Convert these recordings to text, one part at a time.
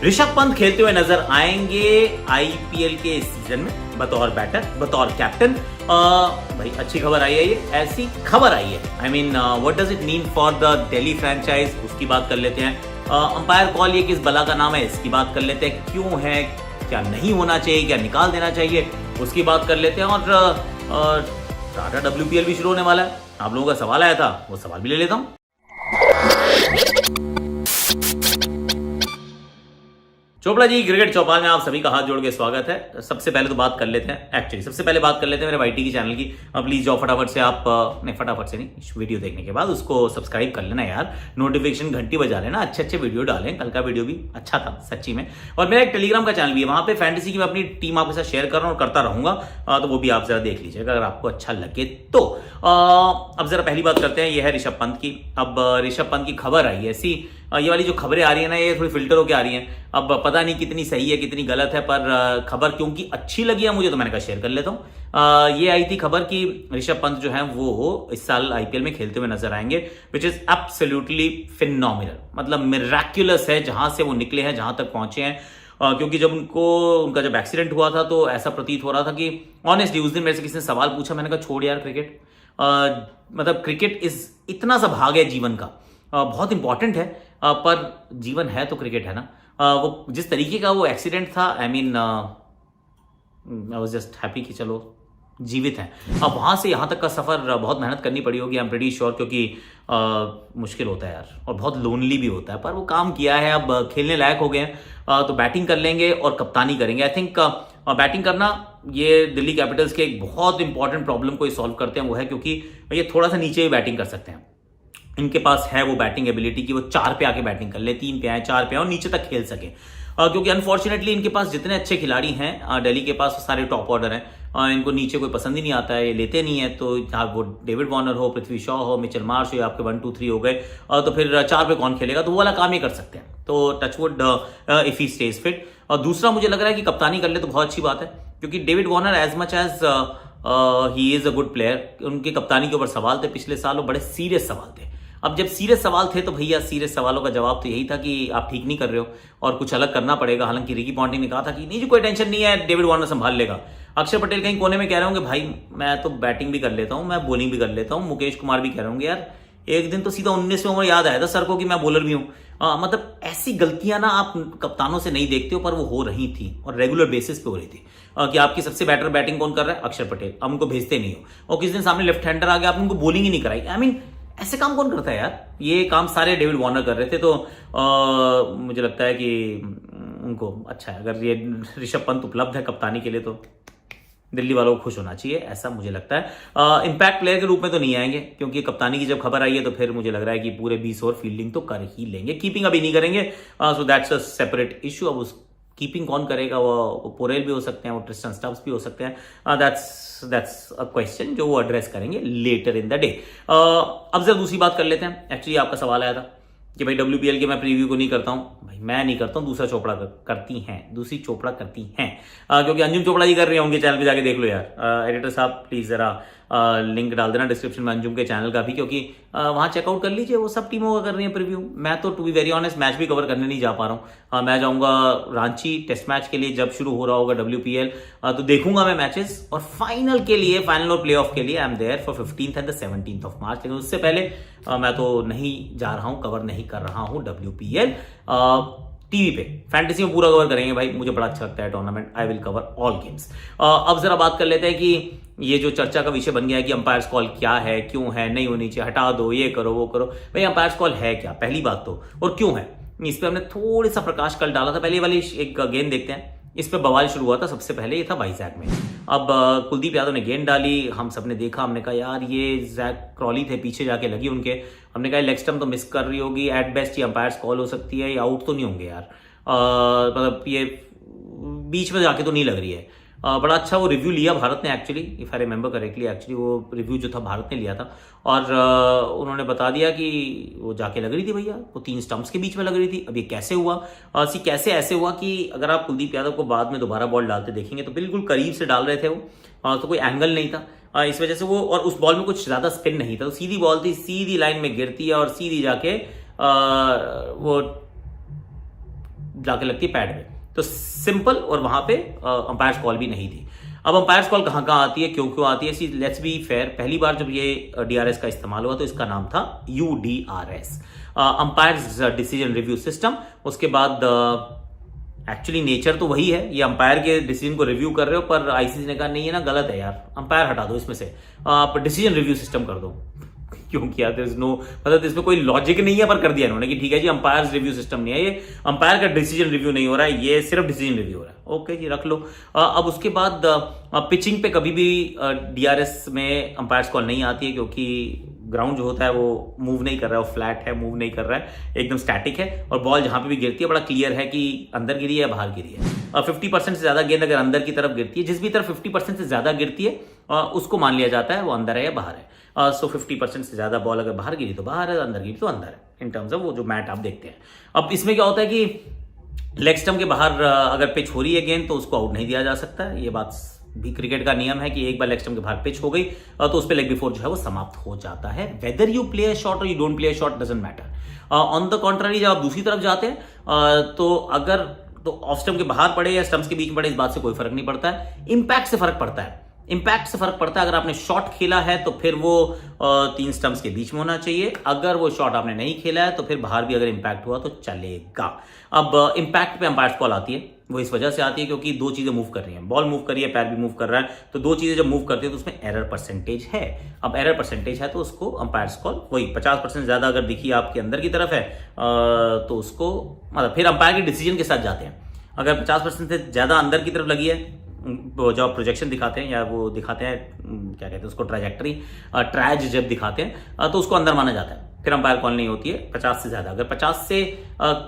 ऋषभ पंत खेलते हुए नजर आएंगे आईपीएल के सीजन में बतौर बैटर, बतौर कैप्टन। भाई अच्छी खबर आई है, ये ऐसी खबर आई है। I mean what does it mean for the Delhi franchise, उसकी बात कर लेते हैं। अंपायर कॉल ये किस बला का नाम है, इसकी बात कर लेते हैं। क्यों है, क्या नहीं होना चाहिए, क्या निकाल देना चाहिए, उसकी बात कर लेते हैं। और टाटा WPL भी शुरू होने वाला है। आप लोगों का सवाल आया था, वो सवाल भी ले लेता हूं। चोपड़ा जी क्रिकेट चौपाल में आप सभी का हाथ जोड़ के स्वागत है। सबसे पहले तो बात कर लेते हैं, सबसे पहले बात कर लेते हैं मेरे वाईटी की चैनल की। प्लीज जाओ फटाफट से, आप नहीं फटाफट से नहीं, वीडियो देखने के बाद उसको सब्सक्राइब कर लेना यार, नोटिफिकेशन घंटी बजा लेना, अच्छे अच्छे वीडियो डालें। कल का वीडियो भी अच्छा था सच्ची में। और मेरा एक टेलीग्राम का चैनल भी है, वहां पे फैंटेसी की मैं अपनी टीम आपके साथ शेयर कर रहा हूँ और करता रहूंगा, तो वो भी आप जरा देख लीजिएगा अगर आपको अच्छा लगे तो। अब जरा पहली बात करते हैं, ये है ऋषभ पंत की। अब ऋषभ पंत की खबर आई है ऐसी, ये वाली जो खबरें आ रही है ना, ये थोड़ी फिल्टर होकर आ रही हैं। अब पता नहीं कितनी सही है कितनी गलत है, पर खबर क्योंकि अच्छी लगी है मुझे तो मैंने कहा शेयर कर लेता हूं। ये आई थी खबर कि ऋषभ पंत जो है वो इस साल आईपीएल में खेलते हुए नजर आएंगे, विच इज एब्सोल्युटली फिनोमिनल। मतलब मिराक्युलस है जहां से वो निकले हैं, जहां तक पहुंचे हैं। क्योंकि जब उनका जब एक्सीडेंट हुआ था तो ऐसा प्रतीत हो रहा था कि ऑनेस्टली उस दिन मेरे से किसी ने सवाल पूछा, मैंने कहा छोड़ यार क्रिकेट, मतलब क्रिकेट इज इतना सा भाग है जीवन का, बहुत इंपॉर्टेंट है, पर जीवन है तो क्रिकेट है ना। वो जिस तरीके का वो एक्सीडेंट था, I mean I was just happy कि चलो जीवित हैं। अब वहां से यहां तक का सफर बहुत मेहनत करनी पड़ी होगी, आई एम प्रीटी श्योर, क्योंकि मुश्किल होता है यार और बहुत लोनली भी होता है, पर वो काम किया है। अब खेलने लायक हो गए हैं, तो बैटिंग कर लेंगे और कप्तानी करेंगे। आई थिंक बैटिंग करना ये दिल्ली कैपिटल्स के एक बहुत इंपॉर्टेंट प्रॉब्लम को सॉल्व करते हैं, वो है क्योंकि ये थोड़ा सा नीचे भी बैटिंग कर सकते हैं। इनके पास है वो बैटिंग एबिलिटी कि वो 4 पे आके बैटिंग कर ले, 3 पे आए, 4 पे आए और नीचे तक खेल सके। क्योंकि अनफॉर्चुनेटली इनके पास जितने अच्छे खिलाड़ी हैं दिल्ली के पास, सारे टॉप ऑर्डर हैं। इनको नीचे कोई पसंद ही नहीं आता है, ये लेते नहीं है। तो आप वो डेविड वार्नर हो, पृथ्वी शॉ हो, मिचेल मार्श हो, आपके 1 2 3 हो गए, तो फिर 4 पे कौन खेलेगा, तो वो वाला काम ही कर सकते हैं। तो touchwood if he stays fit. और दूसरा मुझे लग रहा है कि कप्तानी कर ले तो बहुत अच्छी बात है, क्योंकि David Warner as much as he is a good player, उनकी कप्तानी के ऊपर सवाल थे पिछले साल, वो बड़े सीरियस सवाल थे। अब जब सीरियस सवाल थे तो भैया सीरियस सवालों का जवाब तो यही था कि आप ठीक नहीं कर रहे हो और कुछ अलग करना पड़ेगा। हालांकि रिकी पॉन्टिंग ने कहा था कि नहीं जी कोई टेंशन नहीं है, डेविड वार्नर संभाल लेगा। अक्षर पटेल कहीं कोने में कह रहे होंगे भाई मैं तो बैटिंग भी कर लेता हूं, मैं बॉलिंग भी कर लेता हूं। मुकेश कुमार भी कह रहे होंगे यार एक दिन तो सीधा 19वीं ओवर याद आया था सर को कि मैं बॉलर भी हूं। मतलब ऐसी गलतियां ना आप कप्तानों से नहीं देखते हो, पर वो हो रही थी और रेगुलर बेसिस पे हो रही थी। कि आपकी सबसे बेटर बैटिंग कौन कर रहा है, अक्षर पटेल, आप उनको भेजते नहीं हो। और किस दिन सामने लेफ्ट हैंडर आ गया, आपने उनको बॉलिंग ही नहीं कराई। आई मीन ऐसे काम कौन करता है यार, ये काम सारे डेविड वार्नर कर रहे थे। तो मुझे लगता है कि उनको अच्छा है अगर ये ऋषभ पंत उपलब्ध है कप्तानी के लिए, तो दिल्ली वालों को खुश होना चाहिए, ऐसा मुझे लगता है। इंपैक्ट प्लेयर के रूप में तो नहीं आएंगे, क्योंकि कप्तानी की जब खबर आई है तो फिर मुझे लग रहा है कि पूरे 20 ओवर फील्डिंग तो कर ही लेंगे, कीपिंग अभी नहीं करेंगे। So that's a separate issue. अब उस कीपिंग कौन करेगा, वो पोरेल भी हो सकते हैं, वो ट्रिस्टन स्टब्स भी हो सकते हैं। दैट्स अ क्वेश्चन जो वो एड्रेस करेंगे लेटर इन द डे। अब जरा दूसरी बात कर लेते हैं। एक्चुअली आपका सवाल आया था कि भाई WPL के मैं प्रीव्यू को नहीं करता हूं। भाई मैं नहीं करता हूं, दूसरी चोपड़ा करती हैं, क्योंकि अंजुम चोपड़ा जी कर रहे होंगे, चैनल पे जाके देख लो यार। एडिटर साहब प्लीज जरा लिंक डाल देना डिस्क्रिप्शन में अंजुम के चैनल का भी, क्योंकि वहां चेकआउट कर लीजिए, वो सब टीमों का कर रही है प्रीव्यू। मैं तो to be very honest match भी कवर करने नहीं जा पा रहा हूँ। मैं जाऊंगा रांची टेस्ट मैच के लिए, जब शुरू हो रहा होगा WPL, तो देखूंगा मैं मैचेस, और फाइनल के लिए, फाइनल और प्ले ऑफ के लिए I am there for 15th and 17th of March. लेकिन उससे पहले मैं तो नहीं जा रहा हूं, कवर नहीं कर रहा हूं WPL। टीवी पे फैंटेसी में पूरा कवर करेंगे भाई, मुझे बड़ा अच्छा लगता है tournament, I will cover all games. अब जरा बात कर लेते हैं कि ये जो चर्चा का विषय बन गया है कि अंपायर्स कॉल क्या है, क्यों है, नहीं होनी चाहिए, हटा दो, ये करो वो करो। भाई अंपायर्स कॉल है क्या, पहली बात तो, और क्यों है, इस पे हमने थोड़ा सा प्रकाश कल डाला था। पहले वाली एक गेंद देखते हैं, इस पे बवाल शुरू हुआ था सबसे पहले, ये था वाइजैक में। अब कुलदीप यादव ने गेंद डाली, हम सबने देखा, हमने कहा यार ये जैक क्रॉली थे, पीछे जाके लगी उनके, हमने कहा लेग स्टंप तो मिस कर रही होगी, एट बेस्ट ये अंपायर्स कॉल हो सकती है, ये आउट तो नहीं होंगे यार, मतलब ये बीच में जाके तो नहीं लग रही है। बड़ा अच्छा वो रिव्यू लिया भारत ने, actually if I remember correctly, actually वो रिव्यू जो था भारत ने लिया था, और उन्होंने बता दिया कि वो जाके लग रही थी भैया, वो 3 स्टंप्स के बीच में लग रही थी। अब ये कैसे हुआ, कैसे ऐसे हुआ कि अगर आप कुलदीप यादव को बाद में दोबारा बॉल डालते देखेंगे तो बिल्कुल करीब से डाल रहे थे वो, तो कोई एंगल नहीं था, इस वजह से वो, और उस बॉल में कुछ ज्यादा स्पिन नहीं था, तो सीधी बॉल थी, सीधी लाइन में गिरती है और सीधी जाके वो जाके लगती है पैड में, तो सिंपल, और वहां पे अंपायर्स कॉल भी नहीं थी। अब अंपायर्स कॉल कहाँ कहाँ आती है, क्यों क्यों आती है? लेट्स बी फेयर, पहली बार जब ये डीआरएस का इस्तेमाल हुआ तो इसका नाम था UDRS, umpires decision review system. उसके बाद एक्चुअली नेचर तो वही है, ये अंपायर के डिसीजन को रिव्यू कर रहे हो, पर आईसीसी ने कहा नहीं है ना, गलत है यार, अंपायर हटा दो इसमें से, आप डिसीजन रिव्यू सिस्टम कर दो। क्यों किया? मतलब इसमें कोई लॉजिक नहीं है, पर कर दिया इन्होंने कि ठीक है जी, अंपायर रिव्यू सिस्टम नहीं है, ये अंपायर का डिसीजन रिव्यू नहीं हो रहा है, ये सिर्फ डिसीजन रिव्यू हो रहा है। ओके जी, रख लो। अब उसके बाद पिचिंग पे कभी भी डीआरएस में अंपायर्स कॉल नहीं आती है, क्योंकि ग्राउंड जो होता है वो मूव नहीं कर रहा है, वो फ्लैट है, मूव नहीं कर रहा है, एकदम स्टैटिक है, और बॉल जहां पे भी गिरती है बड़ा क्लियर है कि अंदर गिरी है या बाहर गिरी है। 50% से ज्यादा गेंद अगर अंदर की तरफ गिरती है, जिस भी तरफ 50% से ज्यादा गिरती है उसको मान लिया जाता है वो अंदर है या बाहर है। सो 50% से ज्यादा बॉल अगर बाहर गिरी तो बाहर है, अंदर गिरी तो अंदर है, इन टर्म्स ऑफ वो जो मैट आप देखते हैं। अब इसमें क्या होता है कि लेग स्टंप के बाहर अगर पिच हो रही है गेंद तो उसको आउट नहीं दिया जा सकता है। ये बात भी क्रिकेट का नियम है कि एक बार लेग स्टंप के बाहर पिच हो गई तो उस पर लेग बिफोर जो है वो समाप्त हो जाता है। Whether you play a shot और you don't play a shot doesn't matter. On the contrary जब आप दूसरी तरफ जाते हैं तो अगर ऑफ स्टंप के बाहर पड़े या स्टंप्स के बीच में पड़े, इस बात से कोई फर्क नहीं पड़ता है, इंपैक्ट से फर्क पड़ता है। इंपैक्ट से फर्क पड़ता है, अगर आपने शॉट खेला है तो फिर वो 3 स्टंप्स के बीच में होना चाहिए, अगर वो शॉट आपने नहीं खेला है तो फिर बाहर भी अगर इंपैक्ट हुआ तो चलेगा। अब इंपैक्ट पे अंपायर्स कॉल आती है, वो इस वजह से आती है क्योंकि दो चीजें मूव कर रही हैं, बॉल मूव कर रही है, पैर भी मूव कर रहा है, तो दो चीजें जब मूव करती है तो उसमें एरर परसेंटेज है। अब एरर परसेंटेज है तो उसको अंपायर्स कॉल वही 50% ज्यादा अगर दिखी आपके अंदर की तरफ है तो उसको मतलब फिर अंपायर के डिसीजन के साथ जाते हैं। अगर 50% से ज्यादा अंदर की तरफ लगी है, जब प्रोजेक्शन दिखाते हैं या वो दिखाते हैं क्या कहते हैं उसको, ट्रैजेक्टरी ट्रैज जब दिखाते हैं तो उसको अंदर माना जाता है, फिर अंपायर कॉल नहीं होती है 50 से ज्यादा। अगर 50 से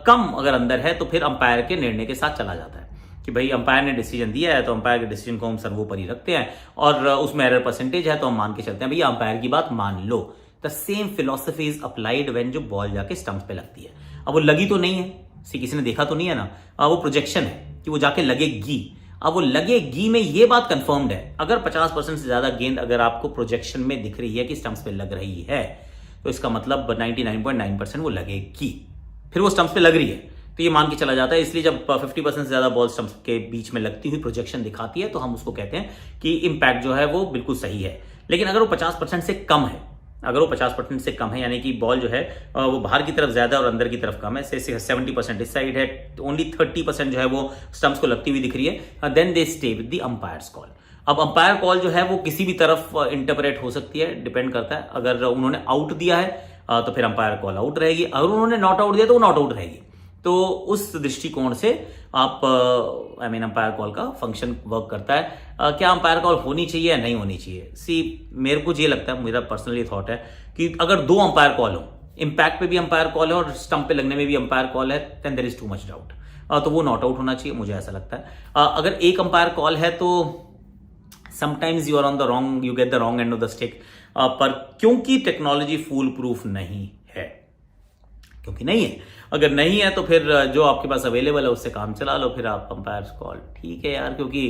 कम अगर अंदर है तो फिर अंपायर के निर्णय के साथ चला जाता है कि भाई अंपायर ने डिसीजन दिया है तो अंपायर के डिसीजन को हम सर्वोपरि रखते हैं, और उसमें एरर परसेंटेज है तो हम मान के चलते हैं भैया अंपायर की बात मान लो। The same philosophy is applied when जो बॉल जाके स्टंप्स पे लगती है। अब वो लगी तो नहीं है, किसी ने देखा तो नहीं है ना, वो प्रोजेक्शन है कि वो जाके लगेगी। अब वो लगेगी में ये बात कंफर्म्ड है, अगर 50% से ज्यादा गेंद अगर आपको प्रोजेक्शन में दिख रही है कि स्टंप्स पे लग रही है तो इसका मतलब 99.9% वो लगेगी, फिर वो स्टंप्स पे लग रही है तो ये मान के चला जाता है। इसलिए जब 50% से ज्यादा बॉल स्टंप्स के बीच में लगती हुई प्रोजेक्शन दिखाती है तो हम उसको कहते हैं कि इंपैक्ट जो है वो बिल्कुल सही है। लेकिन अगर वो 50% से कम है, अगर वो 50% से कम है यानी कि बॉल जो है वो बाहर की तरफ ज्यादा और अंदर की तरफ कम है, से 70% इस साइड है, ओनली 30% जो है वो स्टंप्स को लगती हुई दिख रही है, then they stay with the umpire's call. अब अंपायर कॉल जो है वो किसी भी तरफ इंटरप्रेट हो सकती है, डिपेंड करता है। अगर उन्होंने आउट दिया है तो फिर अंपायर कॉल आउट रहेगी, अगर उन्होंने नॉट आउट दिया तो वो नॉट आउट रहेगी। तो उस दृष्टिकोण से आप अंपायर कॉल का फंक्शन वर्क करता है। क्या अंपायर कॉल होनी चाहिए या नहीं होनी चाहिए? मेरे को ये लगता है, मेरा पर्सनली थॉट है कि अगर 2 अंपायर कॉल हो, इंपैक्ट पे भी अंपायर कॉल है और स्टंप पे लगने में भी अंपायर कॉल है, then there is too much doubt, तो वो नॉट आउट होना चाहिए, मुझे ऐसा लगता है। अगर एक अंपायर कॉल है तो sometimes you are on the wrong, you get the wrong end of the stick, पर क्योंकि टेक्नोलॉजी फूल प्रूफ नहीं है, क्योंकि नहीं है, अगर नहीं है तो फिर जो आपके पास अवेलेबल है उससे काम चला लो, फिर आप अंपायर्स कॉल ठीक है यार। क्योंकि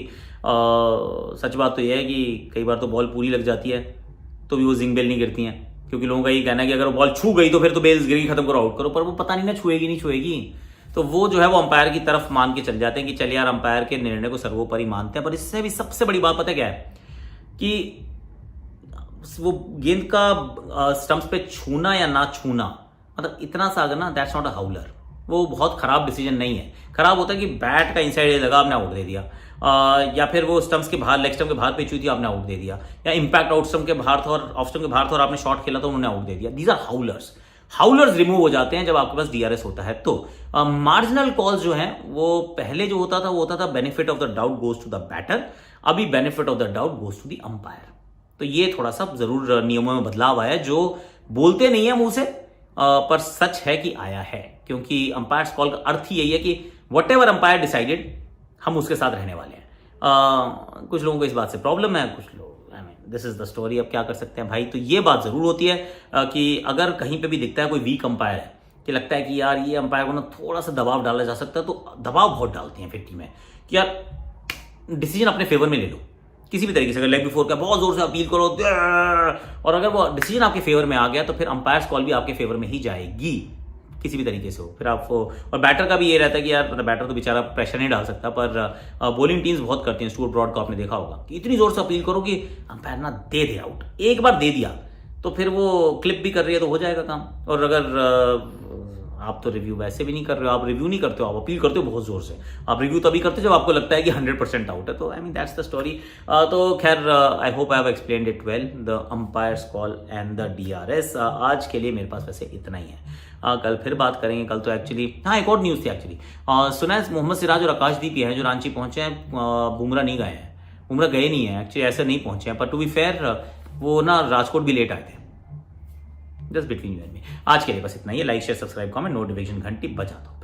सच बात तो यह है कि कई बार तो बॉल पूरी लग जाती है तो भी वो जिंग बेल नहीं गिरती हैं, क्योंकि लोगों का ये कहना है कि अगर बॉल छू गई तो फिर तो बेल्स गिरी, खत्म करो, आउट करो, पर वो पता नहीं ना छुएगी नहीं छुएगी, तो वो जो है वो अंपायर की तरफ मान के चल जाते हैं कि चल यार अंपायर के निर्णय को सर्वोपरि मानते हैं। पर इससे भी सबसे बड़ी बात पता क्या है कि वो गेंद का स्टंप्स पे छूना या ना छूना, मतलब इतना सा अगर ना, दैट्स नॉट अ हाउलर, वो बहुत खराब डिसीजन नहीं है। खराब होता है कि बैट का इनसाइड एज लगा, आपने आउट दे दिया, या फिर वो स्टंप्स के बाहर, लेग स्टंप के बाहर पिच हुई थी, आपने आउट दे दिया, या इंपैक्ट आउट स्टंप के बाहर था और ऑफ स्टंप के बाहर था और आपने शॉट खेला तो उन्होंने आउट दे दिया। These are howlers. Howlers remove हो जाते हैं जब आपके पास डीआरएस होता है। तो मार्जिनल कॉल्स जो हैं वो पहले जो होता था वो होता था benefit of the doubt goes to the batter, अभी benefit of the doubt goes to the umpire. तो ये थोड़ा सा जरूर नियमों में बदलाव आया, जो बोलते नहीं है मुंह से, पर सच है कि आया है, क्योंकि अंपायर्स कॉल का अर्थ ही यही है कि वट एवर अंपायर डिसाइडेड हम उसके साथ रहने वाले हैं। कुछ लोगों को इस बात से प्रॉब्लम है, कुछ लोग दिस इज द स्टोरी, अब क्या कर सकते हैं भाई। तो ये बात जरूर होती है कि अगर कहीं पे भी दिखता है कोई वीक अंपायर है, कि लगता है कि यार ये अंपायर को ना थोड़ा सा दबाव डाला जा सकता है, तो दबाव बहुत डालती हैं फिर टीमें कि यार डिसीजन अपने फेवर में ले लो किसी भी तरीके से। अगर लेग बिफोर का बहुत जोर से अपील करो और अगर वो डिसीजन आपके फेवर में आ गया तो फिर अंपायर्स कॉल भी आपके फेवर में ही जाएगी, किसी भी तरीके से हो, फिर आप और बैटर का भी ये रहता है कि यार मतलब बैटर तो बेचारा प्रेशर नहीं डाल सकता, पर बॉलिंग टीम्स बहुत करती हैं। स्टुअर्ट ब्रॉड को आपने देखा होगा कि इतनी जोर से अपील करो कि अंपायर ना दे दे आउट, एक बार दे दिया तो फिर वो क्लिप भी कर रही है तो हो जाएगा काम। और अगर आप तो रिव्यू वैसे भी नहीं कर रहे हो, आप रिव्यू नहीं करते हो, आप अपील करते हो बहुत जोर से। आप रिव्यू तभी करते हो जब आपको लगता है कि 100% आउट है। तो I mean that's the story. तो खैर I hope I have explained it well, the umpire's call and the DRS। आज के लिए मेरे पास वैसे इतना ही है। कल फिर बात करेंगे। कल तो एक्चुअली हाँ एक और न्यूज़ थी एक्चुअली, सुना है मोहम्मद सिराज और आकाशदीप हैं जो रांची पहुंचे हैं, बुमराह नहीं गए हैं। बुमराह गए नहीं है एक्चुअली, ऐसे नहीं पहुंचे हैं, पर टू बी फेयर वो ना राजकोट भी लेट आए थे। Just between you and me. आज के लिए बस इतना ही है। Like share subscribe comment notification घंटी बजा दो।